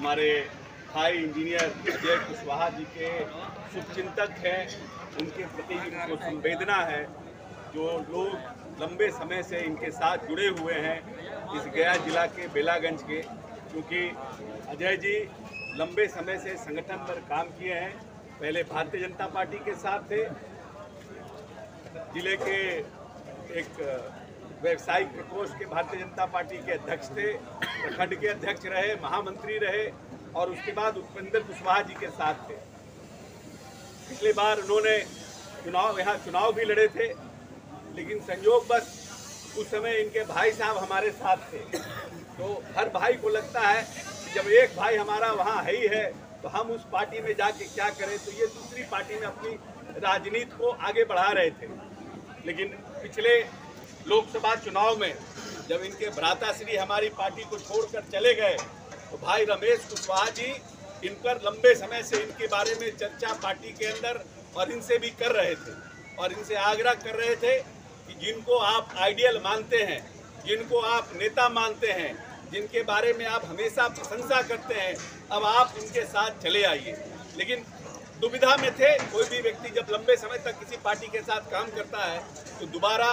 हमारे भाई इंजीनियर अजय कुशवाहा जी के शुभचिंतक हैं, उनके प्रति इनको संवेदना है। जो लोग लंबे समय से इनके साथ जुड़े हुए हैं इस गया जिला के बेलागंज के, क्योंकि अजय जी लंबे समय से संगठन पर काम किए हैं। पहले भारतीय जनता पार्टी के साथ थे, जिले के एक व्यवसायिक प्रकोष्ठ के भारतीय जनता पार्टी के अध्यक्ष थे, प्रखंड के अध्यक्ष रहे, महामंत्री रहे और उसके बाद उपेंद्र कुशवाहा जी के साथ थे। पिछली बार उन्होंने चुनाव भी लड़े थे, लेकिन संयोगवश उस समय इनके भाई साहब हमारे साथ थे। तो हर भाई को लगता है कि जब एक भाई हमारा वहाँ है ही है तो हम उस पार्टी में जाके क्या करें। तो ये दूसरी पार्टी में अपनी राजनीति को आगे बढ़ा रहे थे। लेकिन पिछले लोकसभा चुनाव में जब इनके भ्राताश्री हमारी पार्टी को छोड़कर चले गए तो भाई रमेश कुशवाहा जी इन पर लंबे समय से इनके बारे में चर्चा पार्टी के अंदर और इनसे भी कर रहे थे और इनसे आग्रह कर रहे थे कि जिनको आप आइडियल मानते हैं, जिनको आप नेता मानते हैं, जिनके बारे में आप हमेशा प्रशंसा करते हैं, अब आप इनके साथ चले आइए। लेकिन दुविधा में थे। कोई भी व्यक्ति जब लंबे समय तक किसी पार्टी के साथ काम करता है तो दोबारा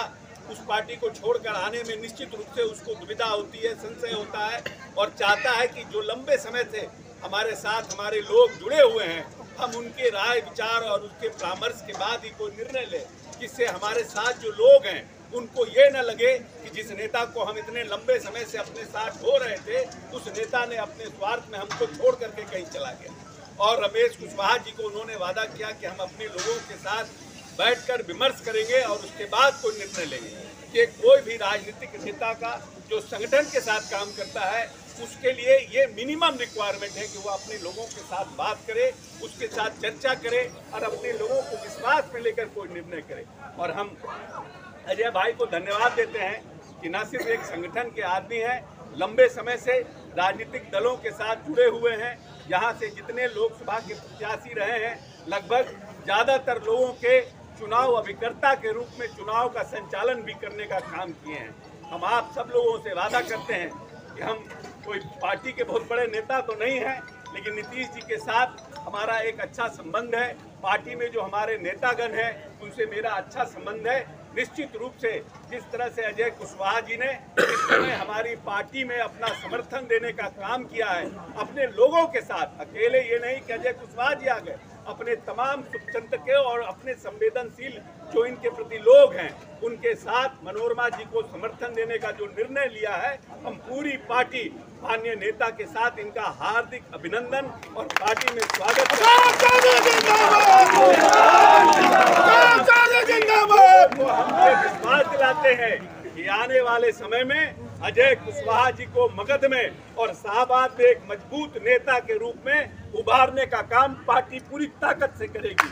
उस पार्टी को छोड़कर आने में निश्चित रूप से उसको दुविधा होती है, संशय होता है और चाहता है कि जो लंबे समय से हमारे साथ हमारे लोग जुड़े हुए हैं, हम उनके राय विचार और उसके परामर्श के बाद ही कोई निर्णय लें, जिससे हमारे साथ जो लोग हैं उनको ये न लगे कि जिस नेता को हम इतने लंबे समय से अपने साथ हो रहे थे उस नेता ने अपने स्वार्थ में हमको छोड़ करके कहीं चला गया। और रमेश कुशवाहा जी को उन्होंने वादा किया कि हम अपने लोगों के साथ बैठकर विमर्श करेंगे और उसके बाद कोई निर्णय लेंगे। कि कोई भी राजनीतिक नेता का जो संगठन के साथ काम करता है उसके लिए ये मिनिमम रिक्वायरमेंट है कि वो अपने लोगों के साथ बात करे, उसके साथ चर्चा करे और अपने लोगों को विश्वास में लेकर कोई निर्णय करे। और हम अजय भाई को धन्यवाद देते हैं कि न सिर्फ एक संगठन के आदमी हैं, लंबे समय से राजनीतिक दलों के साथ जुड़े हुए हैं। यहाँ से जितने लोकसभा के प्रत्याशी रहे हैं लगभग ज़्यादातर लोगों के चुनाव अभिकर्ता के रूप में चुनाव का संचालन भी करने का काम किए हैं। हम आप सब लोगों से वादा करते हैं कि हम कोई पार्टी के बहुत बड़े नेता तो नहीं हैं, लेकिन नीतीश जी के साथ हमारा एक अच्छा संबंध है। पार्टी में जो हमारे नेतागण हैं उनसे मेरा अच्छा संबंध है। निश्चित रूप से जिस तरह से अजय कुशवाहा जी ने इस समय हमारी पार्टी में अपना समर्थन देने का काम किया है अपने लोगों के साथ, अकेले ये नहीं कि अजय कुशवाहा जी आ गए, अपने तमाम शुभचिंतकों और अपने संवेदनशील जो इनके प्रति लोग हैं उनके साथ मनोरमा जी को समर्थन देने का जो निर्णय लिया है, हम पूरी पार्टी माननीय नेता के साथ इनका हार्दिक अभिनंदन और पार्टी में स्वागत हम विश्वास दिलाते हैं कि आने वाले समय में अजय कुशवाहा जी को मगध में और शाहबाद में एक मजबूत नेता के रूप में उभारने का काम पार्टी पूरी ताकत से करेगी।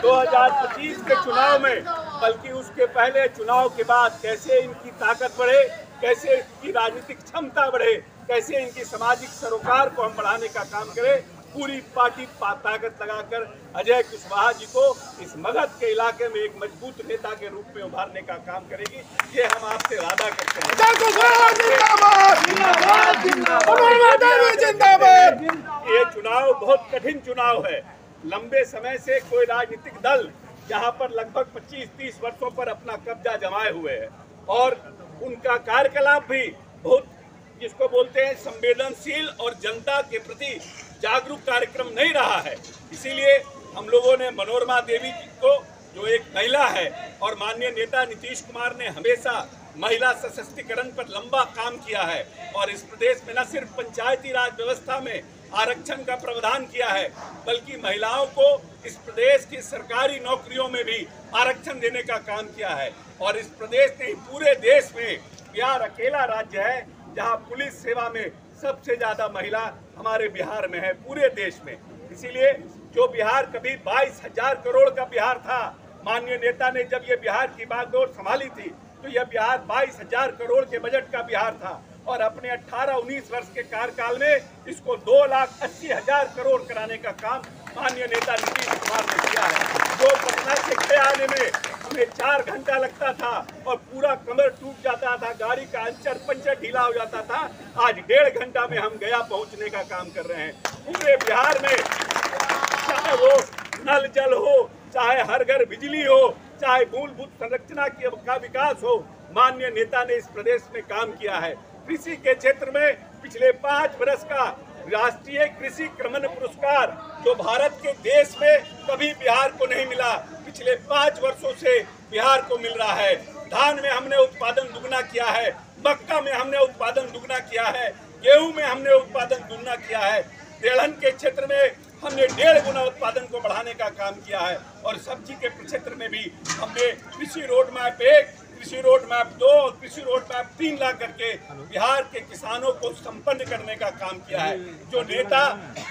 2025 के चुनाव में बल्कि उसके पहले चुनाव के बाद कैसे इनकी ताकत बढ़े, कैसे इनकी राजनीतिक क्षमता बढ़े, कैसे इनकी सामाजिक सरोकार को हम बढ़ाने का काम करें, पूरी पार्टी ताकत लगाकर अजय कुशवाहा जी को इस मगध के इलाके में एक मजबूत नेता के रूप में उभारने का काम करेगी। ये हम आपसे वादा करते हैं। ये चुनाव बहुत कठिन चुनाव है। लंबे समय से कोई राजनीतिक दल यहाँ पर लगभग 25-30 वर्षों पर अपना कब्जा जमाए हुए है और उनका कार्यकलाप भी बहुत जिसको बोलते हैं संवेदनशील और जनता के प्रति जागरूक कार्यक्रम नहीं रहा है। इसीलिए हम लोगों ने मनोरमा देवी जी को, जो एक महिला है और माननीय नेता नीतीश कुमार ने हमेशा महिला सशक्तिकरण पर लंबा काम किया है और इस प्रदेश में न सिर्फ पंचायती राज व्यवस्था में आरक्षण का प्रावधान किया है बल्कि महिलाओं को इस प्रदेश की सरकारी नौकरियों में भी आरक्षण देने का काम किया है। और इस प्रदेश ने पूरे देश में बिहार अकेला राज्य है जहां पुलिस सेवा में सबसे ज्यादा महिला हमारे बिहार में है पूरे देश में। इसीलिए जो बिहार कभी 22,000 करोड़ का बिहार था, माननीय नेता ने जब ये बिहार की बागडोर संभाली थी तो यह बिहार 22,000 करोड़ के बजट का बिहार था और अपने 18-19 वर्ष के कार्यकाल में इसको 2,80,000 करोड़ कराने का काम माननीय नेता नीतीश कुमार ने किया है। जो पटना से गया आने में हमें 4 घंटा लगता था और पूरा कमर टूट जाता था, गाड़ी का अंचर पंचर ढीला हो जाता था। आज 1.5 घंटा में हम गया पहुंचने का काम कर रहे हैं। पूरे बिहार में चाहे वो नल जल हो, चाहे हर घर बिजली हो, चाहे मूलभूत संरचना का विकास हो, माननीय नेता ने इस प्रदेश में काम किया है। कृषि के क्षेत्र में पिछले 5 वर्ष का राष्ट्रीय कृषि क्रमण पुरस्कार जो भारत के देश में कभी बिहार को नहीं मिला, पिछले 5 वर्षों से बिहार को मिल रहा है। धान में हमने उत्पादन दुगना किया है, मक्का में हमने उत्पादन दुगना किया है, गेहूं में हमने उत्पादन दुगना किया है, तिलहन के क्षेत्र में हमने 1.5 गुना उत्पादन को बढ़ाने का काम किया है। और सब्जी के क्षेत्र में भी हमने कृषि रोड मैप 1, कृषि रोड मैप 2, कृषि रोड मैप 3 ला करके बिहार के किसानों को संपन्न करने का काम किया है। जो नेता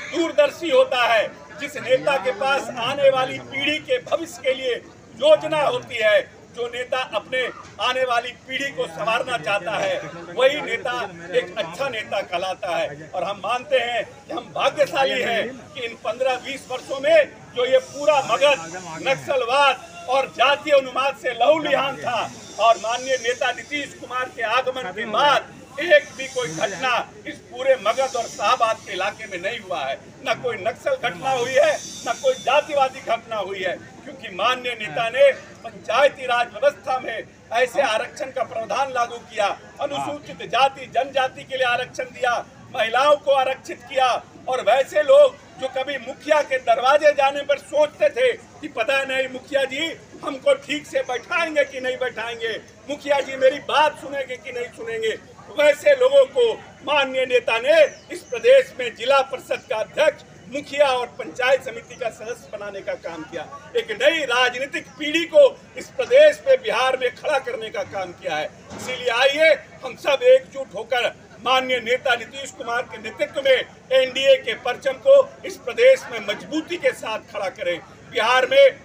दूरदर्शी होता है, जिस नेता के पास आने वाली पीढ़ी के भविष्य के लिए योजना होती है, जो नेता अपने आने वाली पीढ़ी को संवारना चाहता है, वही नेता एक अच्छा नेता कहलाता है। और हम मानते हैं कि हम भाग्यशाली हैं कि इन 15-20 वर्षों में जो ये पूरा मगध नक्सलवाद और जातीय उन्माद से लहूलुहान था, और माननीय नेता नीतीश कुमार के आगमन के बाद एक भी कोई घटना इस पूरे मगध और शाहबाद के इलाके में नहीं हुआ है। न कोई नक्सल घटना हुई है, न कोई जातिवादी घटना हुई है, क्योंकि माननीय नेता ने पंचायती राज व्यवस्था में ऐसे आरक्षण का प्रावधान लागू किया, अनुसूचित जाति जनजाति के लिए आरक्षण दिया, महिलाओं को आरक्षित किया। और वैसे लोग जो कभी मुखिया के दरवाजे जाने पर सोचते थे कि पता नहीं मुखिया जी हमको ठीक से बैठाएंगे कि नहीं बैठाएंगे, मुखिया जी मेरी बात सुनेंगे कि नहीं सुनेंगे, वैसे लोगों को माननीय नेता ने इस प्रदेश में जिला परिषद का अध्यक्ष, मुखिया और पंचायत समिति का सदस्य बनाने का काम किया। एक नई राजनीतिक पीढ़ी को इस प्रदेश में बिहार में खड़ा करने का काम किया है। इसीलिए आइए हम सब एकजुट होकर माननीय नेता नीतीश कुमार के नेतृत्व में एनडीए के परचम को इस प्रदेश में मजबूती के साथ खड़ा करें। बिहार में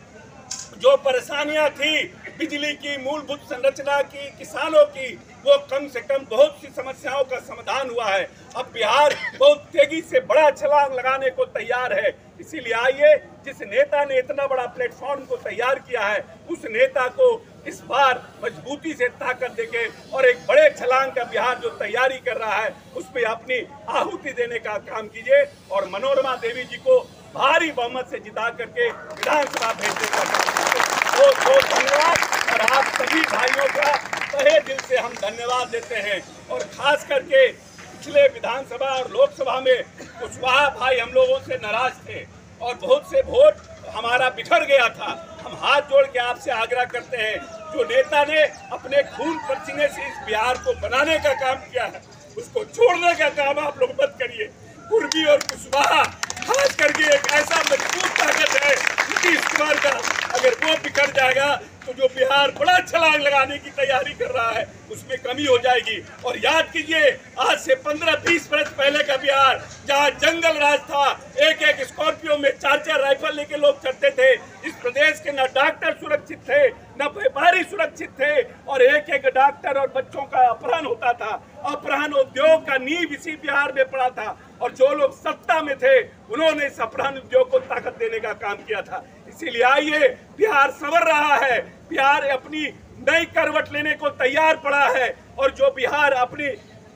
जो परेशानियां थी, बिजली की, मूलभूत संरचना की, किसानों की, वो कम से कम बहुत सी समस्याओं का समाधान हुआ है। अब बिहार बहुत तेजी से बड़ा छलांग लगाने को तैयार है। इसीलिए आइए, जिस नेता ने इतना बड़ा प्लेटफॉर्म को तैयार किया है, उस नेता को इस बार मजबूती से ताकत देके और एक बड़े छलांग का बिहार जो तैयारी कर रहा है उसमें अपनी आहुति देने का काम कीजिए और मनोरमा देवी जी को भारी बहुमत से जिता करके विधानसभा भेजने का काम कीजिए। बहुत बहुत धन्यवाद। और आप सभी भाइयों का तहे दिल से हम धन्यवाद देते हैं। और खास करके पिछले विधानसभा और लोकसभा में कुशवाहा भाई हम लोगों से नाराज थे और बहुत से वोट हमारा बिखर गया था। हम हाथ जोड़ के आपसे आग्रह करते हैं, जो नेता ने अपने खून पसीने से इस बिहार को बनाने का काम किया है, उसको छोड़ने का काम आप लोग मत करिए। कुर्मी और कुशवाहा खास करके एक ऐसा मजबूत ताकत है नीतीश कुमार का, अगर वो बिखर जाएगा तो जो बिहार बड़ा छलांग लगाने की तैयारी कर रहा है उसमें कमी हो जाएगी। और याद कीजिए, आज से 15-20 वर्ष पहले का बिहार जहाँ जंगल राज था, एक स्कॉर्पियो में 4-4 राइफल लेके लोग चढ़ते थे। इस प्रदेश के न डॉक्टर सुरक्षित थे, न व्यापारी सुरक्षित थे, और एक डॉक्टर और बच्चों का अपहरण होता था। अपहरण उद्योग का नींव इसी बिहार में पड़ा था, और जो लोग सत्ता में थे उन्होंने इस अपहरण उद्योग को ताकत देने का काम किया था। इसीलिए आइए, बिहार संवर रहा है, बिहार अपनी नई करवट लेने को तैयार पड़ा है। और जो बिहार अपनी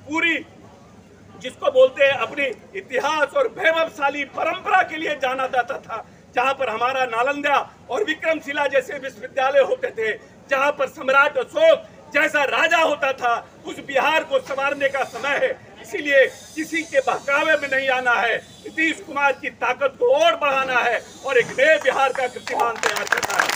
पूरी, जिसको बोलते हैं अपनी इतिहास और वैभवशाली परंपरा के लिए जाना जाता था, जहां पर हमारा नालंदा और विक्रमशिला जैसे विश्वविद्यालय होते थे, जहां पर सम्राट अशोक जैसा राजा होता था, उस बिहार को संवारने का समय है। इसीलिए किसी के बहकावे में नहीं आना है, नीतीश कुमार की ताकत को और बढ़ाना है और एक नए बिहार का कीर्तिमान तैयार करना है।